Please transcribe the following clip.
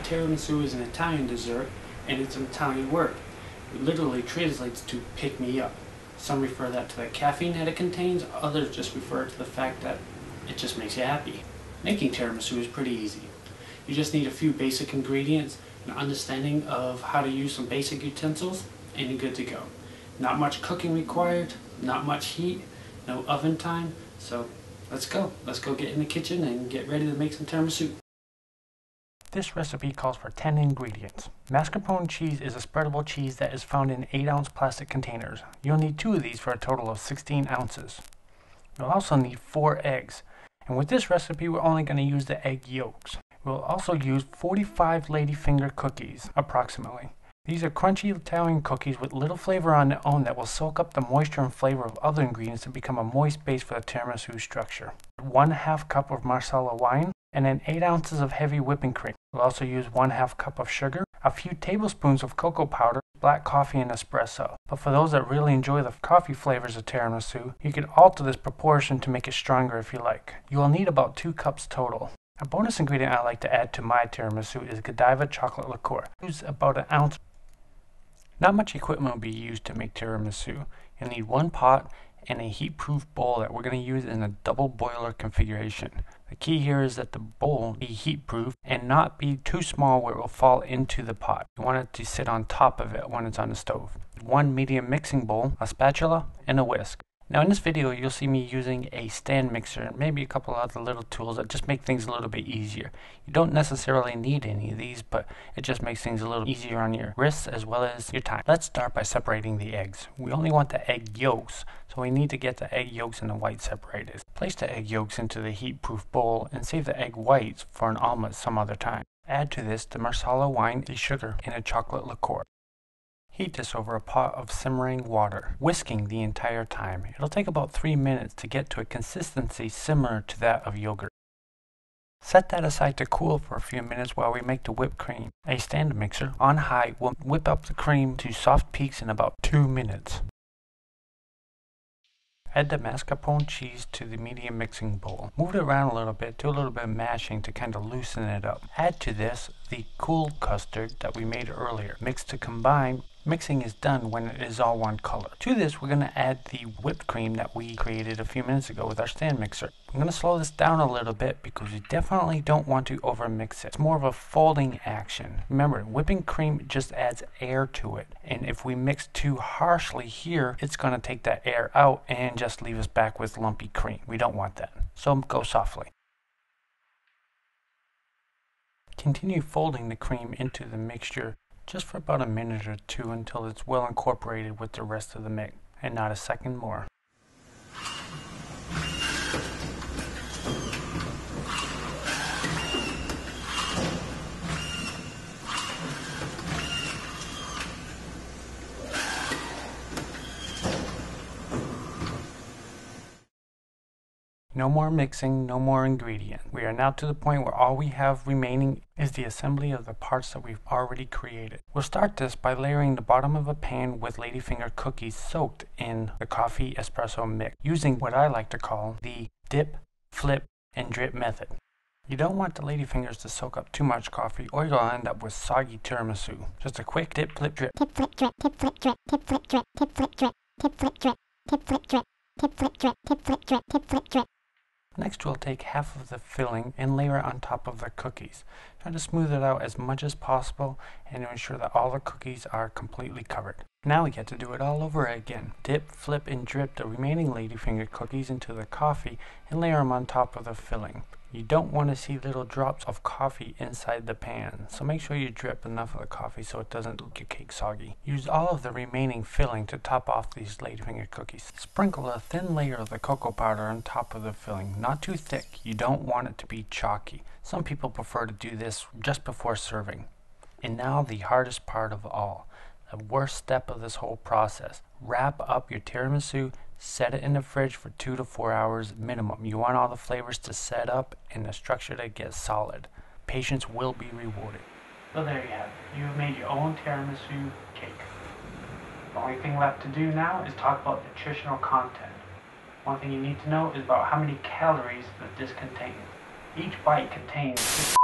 Tiramisu is an Italian dessert, and it's an Italian word. It literally translates to pick me up. Some refer that to the caffeine that it contains, others just refer to the fact that it just makes you happy. Making tiramisu is pretty easy. You just need a few basic ingredients, an understanding of how to use some basic utensils, and you're good to go. Not much cooking required, not much heat, no oven time, so let's go. Let's go get in the kitchen and get ready to make some tiramisu. This recipe calls for 10 ingredients. Mascarpone cheese is a spreadable cheese that is found in 8-ounce plastic containers. You'll need 2 of these for a total of 16 ounces. You'll also need 4 eggs. And with this recipe, we're only going to use the egg yolks. We'll also use 45 ladyfinger cookies, approximately. These are crunchy Italian cookies with little flavor on their own that will soak up the moisture and flavor of other ingredients to become a moist base for the tiramisu structure. 1/2 cup of Marsala wine, and then 8 ounces of heavy whipping cream. We'll also use 1/2 cup of sugar, a few tablespoons of cocoa powder, black coffee, and espresso. But for those that really enjoy the coffee flavors of tiramisu, you can alter this proportion to make it stronger if you like. You will need about 2 cups total. A bonus ingredient I like to add to my tiramisu is Godiva chocolate liqueur. Use about 1 ounce. Not much equipment will be used to make tiramisu. You'll need 1 pot and a heat-proof bowl that we're going to use in a double boiler configuration. The key here is that the bowl be heat-proof and not be too small where it will fall into the pot. You want it to sit on top of it when it's on the stove. 1 medium mixing bowl, a spatula, and a whisk. Now in this video you'll see me using a stand mixer and maybe a couple other little tools that just make things a little bit easier. You don't necessarily need any of these, but it just makes things a little easier on your wrists as well as your time. Let's start by separating the eggs. We only want the egg yolks, so we need to get the egg yolks and the whites separated. Place the egg yolks into the heat-proof bowl and save the egg whites for an omelet some other time. Add to this the Marsala wine, the sugar, and a chocolate liqueur. Heat this over a pot of simmering water, whisking the entire time. It'll take about 3 minutes to get to a consistency similar to that of yogurt. Set that aside to cool for a few minutes while we make the whipped cream. A stand mixer on high will whip up the cream to soft peaks in about 2 minutes. Add the mascarpone cheese to the medium mixing bowl. Move it around a little bit, do a little bit of mashing to kind of loosen it up. Add to this the cool custard that we made earlier. Mix to combine. Mixing is done when it is all one color. To this, we're going to add the whipped cream that we created a few minutes ago with our stand mixer. I'm going to slow this down a little bit because you definitely don't want to overmix it. It's more of a folding action. Remember, whipping cream just adds air to it. And if we mix too harshly here, it's going to take that air out and just leave us back with lumpy cream. We don't want that. So go softly. Continue folding the cream into the mixture just for about a minute or 2 until it's well incorporated with the rest of the mix, and not a second more. No more mixing, no more ingredient. We are now to the point where all we have remaining is the assembly of the parts that we've already created. We'll start this by layering the bottom of a pan with ladyfinger cookies soaked in the coffee espresso mix, using what I like to call the dip, flip, and drip method. You don't want the ladyfingers to soak up too much coffee or you'll end up with soggy tiramisu. Just a quick dip, flip, drip. Tip, flip, drip, tip, flip, drip, tip, flip, drip, tip, flip, drip, tip, flip, drip, tip, flip, drip, tip, flip, drip, tip, flip, drip, tip, flip, drip. Next, we'll take half of the filling and layer it on top of the cookies. Try to smooth it out as much as possible and to ensure that all the cookies are completely covered. Now we get to do it all over again. Dip, flip, and drip the remaining ladyfinger cookies into the coffee and layer them on top of the filling. You don't want to see little drops of coffee inside the pan, so make sure you drip enough of the coffee so it doesn't make your cake soggy. Use all of the remaining filling to top off these ladyfinger cookies. Sprinkle a thin layer of the cocoa powder on top of the filling, not too thick. You don't want it to be chalky. Some people prefer to do this just before serving. And now the hardest part of all, the worst step of this whole process. Wrap up your tiramisu. Set it in the fridge for 2 to 4 hours minimum. You want all the flavors to set up and the structure to get solid. Patience will be rewarded. So there you have it. You've made your own tiramisu cake. The only thing left to do now is talk about nutritional content. One thing you need to know is about how many calories that this contains. Each bite contains